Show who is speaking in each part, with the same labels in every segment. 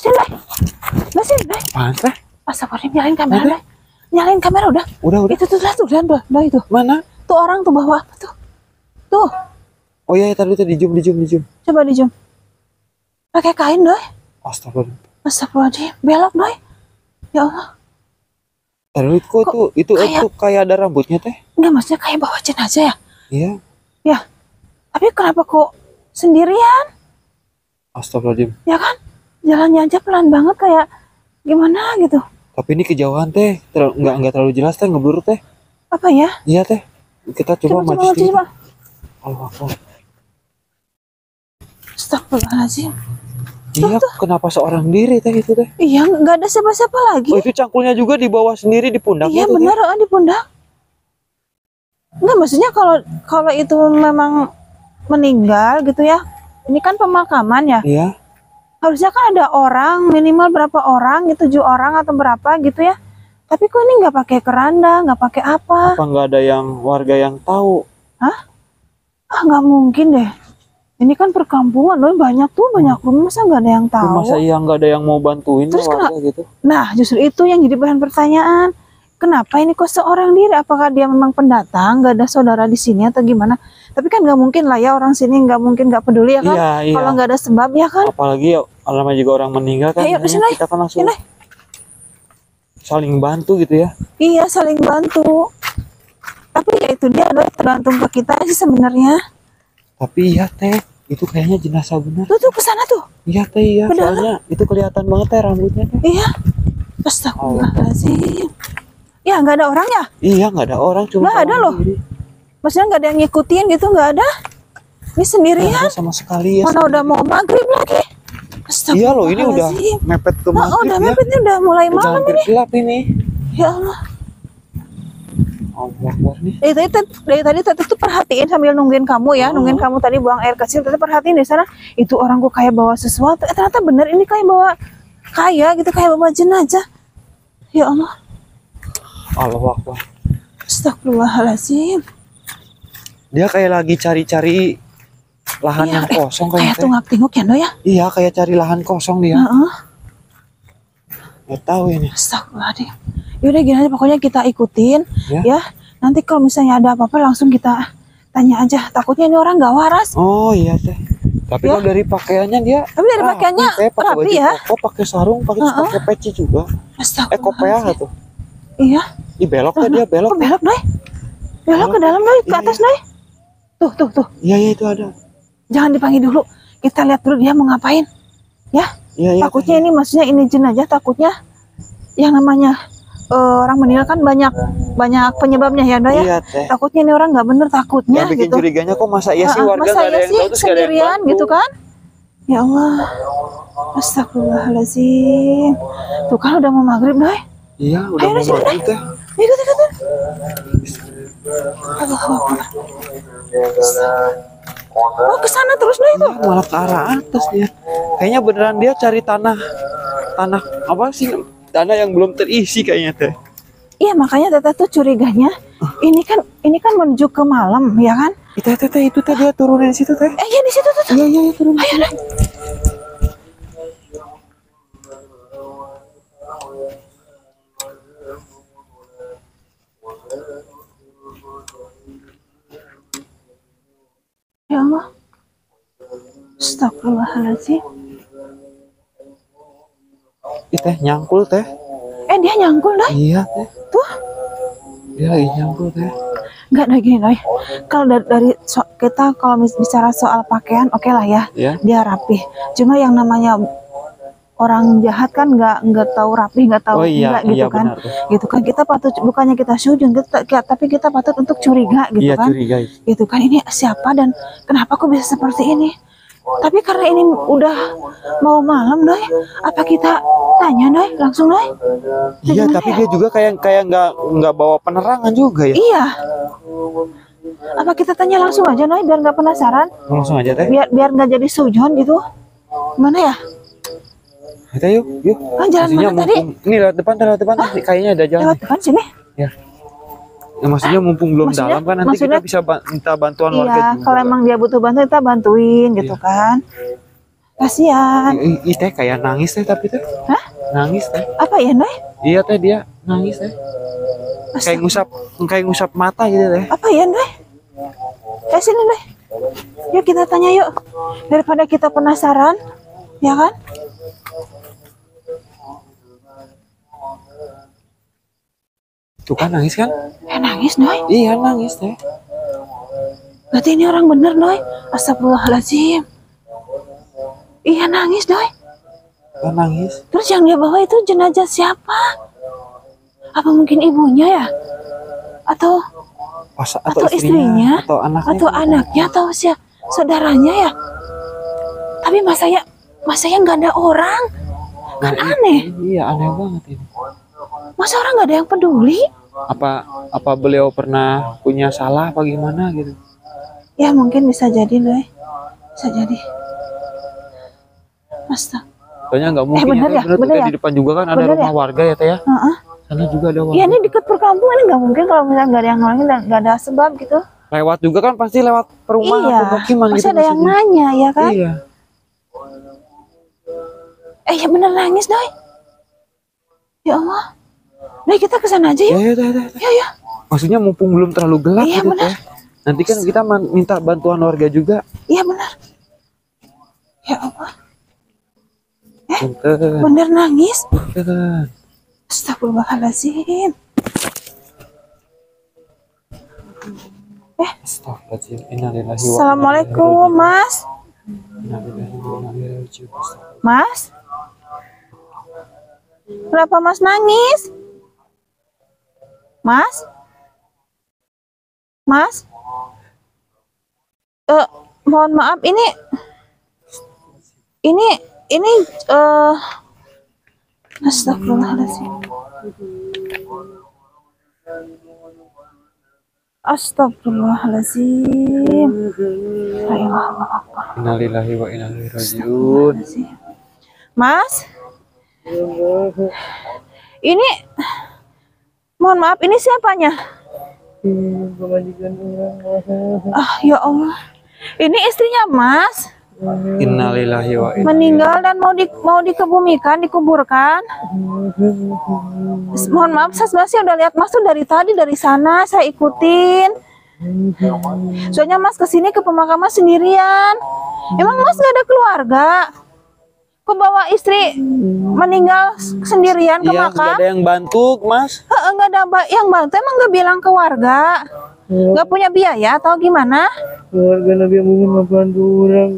Speaker 1: sini deh. Nah sini deh.
Speaker 2: Apaan teh?
Speaker 1: Astagfirullah, nyalain kamera deh. Nyalain kamera udah.
Speaker 2: Udah.
Speaker 1: Itu tuh lihat tuh, udah itu.
Speaker 2: Mana?
Speaker 1: Tuh orang tuh bawa apa tuh? Tuh.
Speaker 2: Oh iya, tadi tuh di zoom.
Speaker 1: Coba di zoom. Pakai kain doi.
Speaker 2: Astagfirullah.
Speaker 1: Astagfirullahaladzim, belok doi. Ya Allah.
Speaker 2: Tadi itu kayak ada rambutnya teh.
Speaker 1: Enggak, maksudnya kayak bawa jenazah ya?
Speaker 2: Iya.
Speaker 1: Ya. Tapi kenapa kok sendirian?
Speaker 2: Astagfirullahaladzim.
Speaker 1: Ya kan? Jalannya aja pelan banget kayak gimana gitu.
Speaker 2: Tapi ini kejauhan teh, nggak terlalu jelas teh, ngeblur teh.
Speaker 1: Apa ya?
Speaker 2: Iya teh. Kita coba maju sedikit.
Speaker 1: Coba.
Speaker 2: Allah Akbar.
Speaker 1: Astagfirullahaladzim.
Speaker 2: Iya, kenapa seorang diri teh itu teh?
Speaker 1: Iya, nggak ada siapa-siapa lagi.
Speaker 2: Oh, itu cangkulnya juga di bawah sendiri di pundak.
Speaker 1: Iya
Speaker 2: gitu,
Speaker 1: benar, di pundak. Enggak, maksudnya kalau itu memang meninggal gitu ya. Ini kan pemakaman ya.
Speaker 2: Iya.
Speaker 1: Harusnya kan ada orang, minimal berapa orang gitu, 7 orang atau berapa gitu ya. Tapi kok ini nggak pakai keranda, nggak pakai apa?
Speaker 2: Apa nggak ada yang warga yang tahu?
Speaker 1: Hah? Ah, nggak mungkin deh. Ini kan perkampungan, loh, banyak rumah, masa nggak ada yang tahu?
Speaker 2: Masa iya nggak ada yang mau bantuin
Speaker 1: Terus
Speaker 2: warga gitu?
Speaker 1: Nah, justru itu yang jadi bahan pertanyaan. Kenapa ini kok seorang diri? Apakah dia memang pendatang, nggak ada saudara di sini atau gimana? Tapi kan nggak mungkin lah ya, orang sini nggak mungkin nggak peduli ya kan?
Speaker 2: Iya.
Speaker 1: Kalau nggak ada sebab ya kan?
Speaker 2: Apalagi ya, namanya juga orang meninggal kan,
Speaker 1: Ayo, sini,
Speaker 2: kita kan langsung
Speaker 1: sini.
Speaker 2: saling bantu gitu ya.
Speaker 1: Iya, saling bantu. Tapi ya itu dia, tergantung ke kita sih sebenarnya.
Speaker 2: Tapi iya teh, itu kayaknya jenazah bener.
Speaker 1: Tuh ke sana tuh.
Speaker 2: Iya teh, iya.
Speaker 1: Bener.
Speaker 2: Soalnya itu kelihatan banget teh rambutnya teh.
Speaker 1: Iya. Astagfirullahaladzim. Ya nggak ada orang ya?
Speaker 2: Iya, nggak ada orang, cuma
Speaker 1: Nggak ada loh.
Speaker 2: diri.
Speaker 1: Maksudnya nggak ada yang ngikutin gitu, nggak ada? Ini sendirian.
Speaker 2: Nggak ada sama sekali ya.
Speaker 1: Mana udah mau maghrib lagi?
Speaker 2: Iya loh, ini udah mepet ke maghrib
Speaker 1: udah
Speaker 2: ya.
Speaker 1: mepet, ini udah mulai
Speaker 2: Udah
Speaker 1: malam
Speaker 2: hampir
Speaker 1: ini.
Speaker 2: gelap ini.
Speaker 1: Ya Allah.
Speaker 2: Allah Akbar nih.
Speaker 1: Dari tadi Tete tuh perhatiin sambil nungguin kamu ya, nungguin kamu tadi buang air kecil. Tete perhatiin di sana, itu orang kok kayak bawa sesuatu. Ternyata bener ini kayak bawa gitu, kayak bawa jenazah. Ya Allah.
Speaker 2: Allah Akbar.
Speaker 1: Astagfirullahaladzim.
Speaker 2: Dia kayak lagi cari-cari lahan yang kosong
Speaker 1: kayak
Speaker 2: teh.
Speaker 1: tungak-tinguk ya, ya?
Speaker 2: Iya, kayak cari lahan kosong dia. Nggak tahu ini.
Speaker 1: Astagfirullahaladzim. Yaudah gini aja, pokoknya kita ikutin ya. Nanti kalau misalnya ada apa-apa langsung kita tanya aja. Takutnya ini orang nggak waras.
Speaker 2: Oh iya teh. Tapi kalau dari pakaiannya dia.
Speaker 1: Tapi dari pakaiannya
Speaker 2: pakai
Speaker 1: rapi ya.
Speaker 2: Koko, pakai sarung, pakai peci juga.
Speaker 1: Astagfirullahaladzim.
Speaker 2: Kopiah tuh.
Speaker 1: Iya.
Speaker 2: Ih, belok teh dia belok.
Speaker 1: Belok doi. Belok ke dalam doi, ke atas doi. Tuh.
Speaker 2: Iya itu ada.
Speaker 1: Jangan dipanggil dulu. Kita lihat dulu dia mau ngapain. Ya.
Speaker 2: Iya.
Speaker 1: Takutnya ini maksudnya ini jenazah, takutnya yang namanya orang meninggal kan banyak penyebabnya ya, Doi ya.
Speaker 2: Iya, teh.
Speaker 1: Takutnya ini orang nggak bener, takutnya
Speaker 2: Yang bikin
Speaker 1: gitu.
Speaker 2: curiganya kok masa iya sih warga nggak ada yang tahu, terus nggak ada yang
Speaker 1: sendirian
Speaker 2: bantu.
Speaker 1: gitu kan? Ya Allah. Astagfirullahaladzim. Tuh kan udah mau maghrib, Doi.
Speaker 2: Iya, udah
Speaker 1: Ayo,
Speaker 2: mau
Speaker 1: sini,
Speaker 2: maghrib teh.
Speaker 1: Ikut. Oh, ke sana terus Doi itu.
Speaker 2: Iya, malah ke arah atas dia. Kayaknya beneran dia cari tanah apa sih? Tanah yang belum terisi kayaknya teh.
Speaker 1: Iya, makanya Tete tuh curiganya ini kan menuju ke malam ya kan?
Speaker 2: Itu teh dia turunin di situ teh.
Speaker 1: Iya di situ tuh.
Speaker 2: Iya turun.
Speaker 1: Ayo deh. Ya Allah. Astagfirullahaladzim.
Speaker 2: Teh nyangkul teh.
Speaker 1: Dia nyangkul Doi.
Speaker 2: Iya teh.
Speaker 1: Tuh.
Speaker 2: Dia lagi nyangkul teh.
Speaker 1: Enggak ada gini Doi. Kalau dari kita kalau bicara soal pakaian oke lah ya. Dia rapi. Cuma yang namanya orang jahat kan nggak tahu rapi, nggak tahu enggak gitu kan. Gitu kan kita patut, bukannya kita sujud tapi kita patut untuk curiga gitu kan.
Speaker 2: Curiga.
Speaker 1: Gitu kan, ini siapa dan kenapa kok bisa seperti ini? Tapi karena ini udah mau malam Doi, apa kita tanya Doi langsung Doi?
Speaker 2: Iya, tapi dia juga kayak nggak bawa penerangan juga ya.
Speaker 1: Iya. Apa kita tanya langsung aja Doi biar nggak penasaran?
Speaker 2: Langsung aja teh.
Speaker 1: Biar nggak jadi sujon gitu. Mana ya?
Speaker 2: Kita yuk.
Speaker 1: Jalan mana tadi?
Speaker 2: Ini lewat depan. Kayaknya ada jalan.
Speaker 1: Lewat depan sini.
Speaker 2: Ya. Maksudnya mumpung belum dalam kan nanti kita bisa minta bantuan warga juga.
Speaker 1: Iya, kalau emang dia butuh bantuan kita bantuin gitu kan. Kasihan.
Speaker 2: Teh kayak nangis teh tapi teh.
Speaker 1: Hah?
Speaker 2: Nangis teh.
Speaker 1: Apa ya, Noy?
Speaker 2: Iya teh dia nangis teh. Kayak ngusap mata gitu teh.
Speaker 1: Apa ya, Noy? Sini, Noy. Yuk kita tanya yuk. Daripada kita penasaran, ya kan?
Speaker 2: Tuh kan nangis kan?
Speaker 1: Nangis, Noy.
Speaker 2: Iya nangis teh.
Speaker 1: Berarti ini orang bener, Noy. Astagfirullahaladzim. Iya nangis, Noy.
Speaker 2: Nangis.
Speaker 1: Terus yang dia bawa itu jenazah siapa? Apa mungkin ibunya ya? Atau istrinya?
Speaker 2: Atau anaknya?
Speaker 1: Atau anaknya? Atau saudaranya ya? Tapi masa ya nggak ada orang? Kan aneh.
Speaker 2: Iya aneh banget ini.
Speaker 1: Masa orang nggak ada yang peduli?
Speaker 2: Apa beliau pernah punya salah apa gimana gitu?
Speaker 1: Ya mungkin bisa jadi, Noy. Bisa jadi. Astaga.
Speaker 2: Soalnya nggak mungkin
Speaker 1: bener ya?
Speaker 2: Di depan juga kan ada rumah warga ya teh ya. Sana juga ada warga.
Speaker 1: Iya ini dekat perkampungan, ini nggak mungkin kalau misalnya nggak ada yang nolongin dan nggak ada sebab gitu.
Speaker 2: Lewat juga kan pasti lewat perumahan pemukiman
Speaker 1: gitu. Pasti ada yang nanya ya kan? Iya. Ya bener nangis, Noy. Ya Allah. Noy kita kesana aja ya. Ya.
Speaker 2: Maksudnya mumpung belum terlalu gelap gitu teh. Nanti kan kita minta bantuan warga juga.
Speaker 1: Iya benar. Ya Allah. Bener nangis. Astagfirullahaladzim. Assalamualaikum, Mas. Mas? Kenapa Mas nangis? Mas? Mas? Mohon maaf, ini astagfirullahaladzim. Astagfirullahaladzim.
Speaker 2: Innalillahi wa inna ilaihi rajiun.
Speaker 1: Mas? Ini mohon maaf, ini siapanya? Ya Allah. Ini istrinya Mas.
Speaker 2: Innalillahi wa inna
Speaker 1: meninggal dan mau dikebumikan, dikuburkan. Mohon maaf, saya sebenarnya udah lihat Mas tuh dari tadi, dari sana saya ikutin. Soalnya Mas kesini ke pemakaman sendirian. Emang Mas gak ada keluarga? Kok bawa istri meninggal sendirian ke makam?
Speaker 2: Gak ada yang bantu, Mas.
Speaker 1: Gak ada yang bantu, emang gak bilang ke warga? Gak punya biaya atau gimana?
Speaker 3: Warga Nabi mungkin mau bantu orang.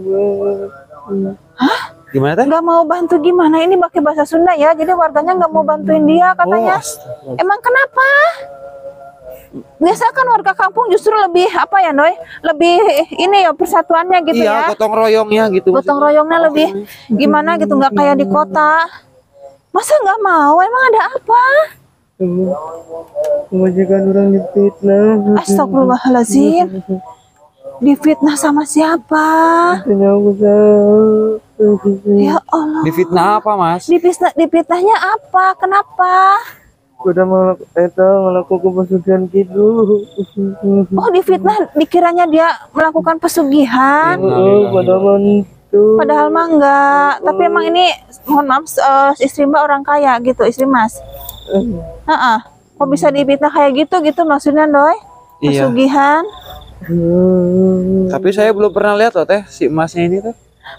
Speaker 1: Hah?
Speaker 2: Gimana teh?
Speaker 1: Gak mau bantu gimana? Ini pakai bahasa Sunda ya, jadi warganya gak mau bantuin dia katanya. Emang kenapa? Biasa kan warga kampung justru lebih apa ya, Noy? Lebih ini ya persatuannya gitu ya.
Speaker 2: Iya, gotong royongnya gitu.
Speaker 1: Gotong royongnya lebih gimana gitu, nggak kayak di kota. Masa nggak mau? Emang ada apa?
Speaker 3: Majikan orang difitnah.
Speaker 1: Astagfirullahaladzim. Difitnah sama siapa? Ya Allah.
Speaker 2: Difitnah apa, Mas?
Speaker 1: Difitnahnya apa? Kenapa?
Speaker 3: Udah melakukan pesugihan gitu.
Speaker 1: Oh, difitnah dikiranya dia melakukan pesugihan. Padahal mah enggak. Tapi emang ini mohon maaf, istri Mbak orang kaya gitu, istri Mas. Kok bisa difitnah kayak gitu maksudnya, Doy? Pesugihan.
Speaker 2: Tapi saya belum pernah lihat loh teh si emasnya ini teh.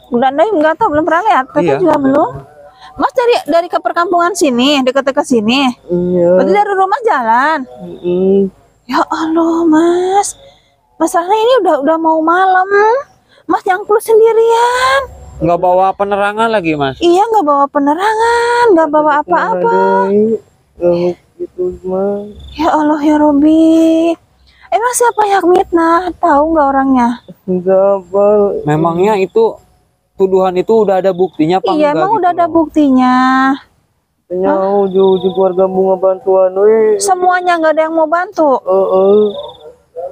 Speaker 1: Udah Doy enggak tahu, belum pernah lihat. Tapi juga belum. Mas dari ke perkampungan sini, dekat-dekat sini.
Speaker 3: Iya.
Speaker 1: Berarti dari rumah jalan. Ya Allah, Mas. Masalahnya ini udah mau malam. Mas nyangkul sendirian.
Speaker 2: Nggak bawa penerangan lagi, Mas?
Speaker 1: Iya, nggak bawa penerangan, nggak bawa apa-apa. Ya Allah ya Robi. Emang siapa yang mitnah? Tahu nggak orangnya?
Speaker 2: Memangnya itu tuduhan itu udah ada buktinya apa
Speaker 1: iya,
Speaker 2: enggak?
Speaker 1: Emang udah ada buktinya.
Speaker 3: Ujung keluarga bunga bantuan,
Speaker 1: semuanya nggak ada yang mau bantu.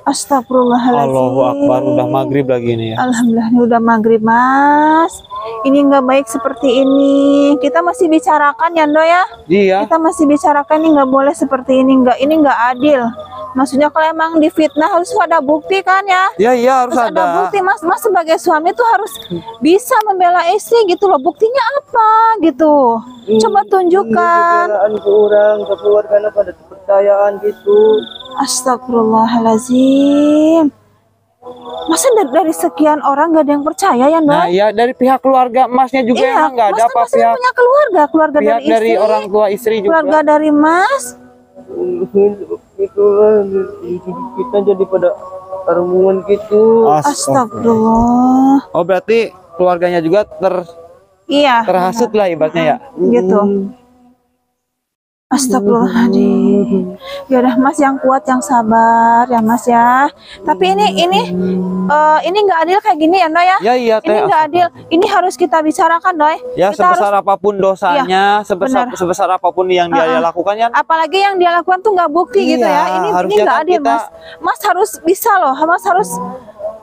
Speaker 1: Astagfirullahaladzim.
Speaker 2: Allahu Akbar, udah maghrib lagi nih ya.
Speaker 1: Alhamdulillah, ini udah maghrib, Mas. Ini nggak baik seperti ini. Kita masih bicarakan ya, Ndo ya.
Speaker 2: Iya.
Speaker 1: Kita masih bicarakan, ini nggak boleh seperti ini. Ini nggak adil. Maksudnya kalau emang difitnah harus ada bukti kan ya?
Speaker 2: Iya harus
Speaker 1: Harus ada
Speaker 2: ada.
Speaker 1: bukti, Mas. Mas sebagai suami tuh harus bisa membela istri gitu loh. Buktinya apa gitu? Coba tunjukkan.
Speaker 3: Pembelaan ke orang, ke keluarga pada kepercayaan gitu.
Speaker 1: Astagfirullahaladzim. Masa dari sekian orang gak ada yang percaya ya, Noy?
Speaker 2: Nah, iya dari pihak keluarga Masnya juga
Speaker 1: Iya,
Speaker 2: emang nggak ada
Speaker 1: Mas
Speaker 2: apa
Speaker 1: kan masih
Speaker 2: pihak
Speaker 1: punya keluarga
Speaker 2: pihak
Speaker 1: dari istri,
Speaker 2: dari orang tua istri juga.
Speaker 1: keluarga dari Mas.
Speaker 3: Itulah kita jadi pada arungan gitu.
Speaker 1: Astagfirullah.
Speaker 2: Oh berarti keluarganya juga
Speaker 1: Iya.
Speaker 2: terhasut lah ibaratnya ya.
Speaker 1: Gitu. Astagfirullahaladzim. Ya udah Mas, yang kuat, yang sabar ya Mas ya. Tapi ini nggak adil kayak gini ya Noy ya.
Speaker 2: Ya iya teh.
Speaker 1: Ini nggak adil. Ini harus kita bicarakan Noy.
Speaker 2: Ya
Speaker 1: Kita
Speaker 2: sebesar apapun dosanya,
Speaker 1: benar.
Speaker 2: sebesar apapun yang dia lakukan ya.
Speaker 1: Apalagi yang dia lakukan tuh nggak bukti gitu ya.
Speaker 2: Iya,
Speaker 1: Ini
Speaker 2: harusnya
Speaker 1: nggak
Speaker 2: kan
Speaker 1: adil
Speaker 2: kita-
Speaker 1: Mas. Mas harus bisa loh. Mas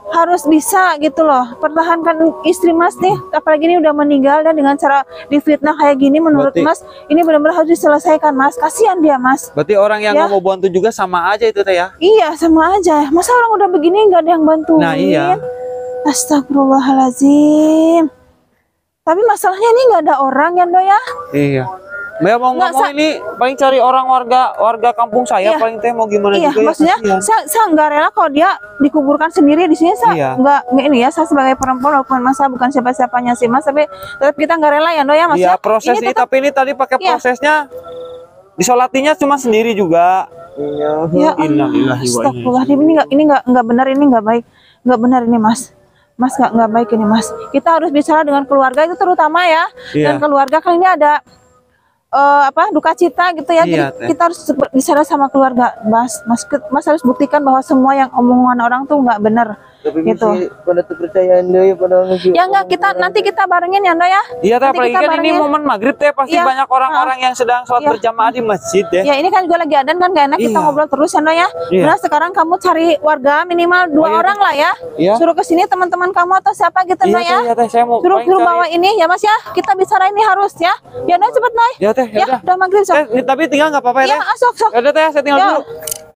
Speaker 1: harus bisa gitu loh, pertahankan istri Mas nih, apalagi ini udah meninggal dan dengan cara difitnah kayak gini, menurut
Speaker 2: Berarti-
Speaker 1: Mas ini benar-benar harus diselesaikan Mas, kasihan dia Mas.
Speaker 2: Berarti orang yang
Speaker 1: Ya.
Speaker 2: nggak mau bantu juga sama aja itu teh ya.
Speaker 1: Iya sama aja, masa orang udah begini nggak ada yang bantuin.
Speaker 2: Nah, iya.
Speaker 1: Astagfirullahaladzim. Tapi masalahnya ini nggak ada orang ya Doy ya.
Speaker 2: Iya. Mbak mau
Speaker 1: Nggak,
Speaker 2: ngomong ini paling cari orang warga kampung saya
Speaker 1: Iya.
Speaker 2: paling teh mau gimana
Speaker 1: Iya,
Speaker 2: juga
Speaker 1: maksudnya
Speaker 2: ya. kasihan.
Speaker 1: saya nggak rela kalau dia dikuburkan sendiri di sini. Saya
Speaker 2: Iya.
Speaker 1: nggak ini ya, saya sebagai perempuan walaupun masa bukan siapa-siapanya sih Mas, tapi tetap kita nggak rela ya Doy ya Mas.
Speaker 2: Iya
Speaker 1: ya.
Speaker 2: proses ini
Speaker 1: tetap-
Speaker 2: tapi ini tadi pakai
Speaker 1: Iya.
Speaker 2: prosesnya disolatinya cuma sendiri juga.
Speaker 3: Iya.
Speaker 1: Ya
Speaker 2: Innalillahi wa inna
Speaker 1: Astagfirullahaladzim, ini nggak benar, ini nggak baik, nggak benar ini Mas. Mas nggak baik ini Mas. Kita harus bicara dengan keluarga itu terutama ya. Dan
Speaker 2: Iya.
Speaker 1: keluarga kan ini ada duka cita gitu ya.
Speaker 2: Iya,
Speaker 1: Jadi kita harus bicara sama keluarga, Mas harus buktikan bahwa semua yang omongan orang tuh nggak benar.
Speaker 3: Tapi
Speaker 1: Gitu.
Speaker 3: masih pada kepercayaan deh pada ngasih.
Speaker 1: Ya enggak, nanti kita barengin ya Nda ya.
Speaker 2: Iya teh
Speaker 1: Nanti
Speaker 2: apalagi
Speaker 1: kita
Speaker 2: kan ini
Speaker 1: barengin.
Speaker 2: momen maghrib teh pasti
Speaker 1: Iya.
Speaker 2: banyak orang-orang yang sedang sholat
Speaker 1: Iya.
Speaker 2: berjamaah di masjid ya.
Speaker 1: Ya ini kan juga lagi adan kan, gak enak kita
Speaker 2: Iya.
Speaker 1: ngobrol terus ya Nda ya.
Speaker 2: Iya.
Speaker 1: Nah sekarang kamu cari warga minimal 2
Speaker 2: Oh, iya,
Speaker 1: orang lah ya.
Speaker 2: Iya.
Speaker 1: Suruh ke sini teman-teman kamu atau siapa gitu Nda ya.
Speaker 2: Iya teh saya mau
Speaker 1: Suruh
Speaker 2: paling
Speaker 1: bawa
Speaker 2: cari-
Speaker 1: ini ya Mas ya. Kita bicara ini harus ya. Ya Nda cepet Nda.
Speaker 2: Ya teh
Speaker 1: Ya
Speaker 2: ya udah.
Speaker 1: udah maghrib sok.
Speaker 2: Teh, tapi tinggal nggak apa-apa ya
Speaker 1: Ya
Speaker 2: teh.
Speaker 1: sok.
Speaker 2: Ya udah teh saya tinggal
Speaker 1: Ya.
Speaker 2: dulu.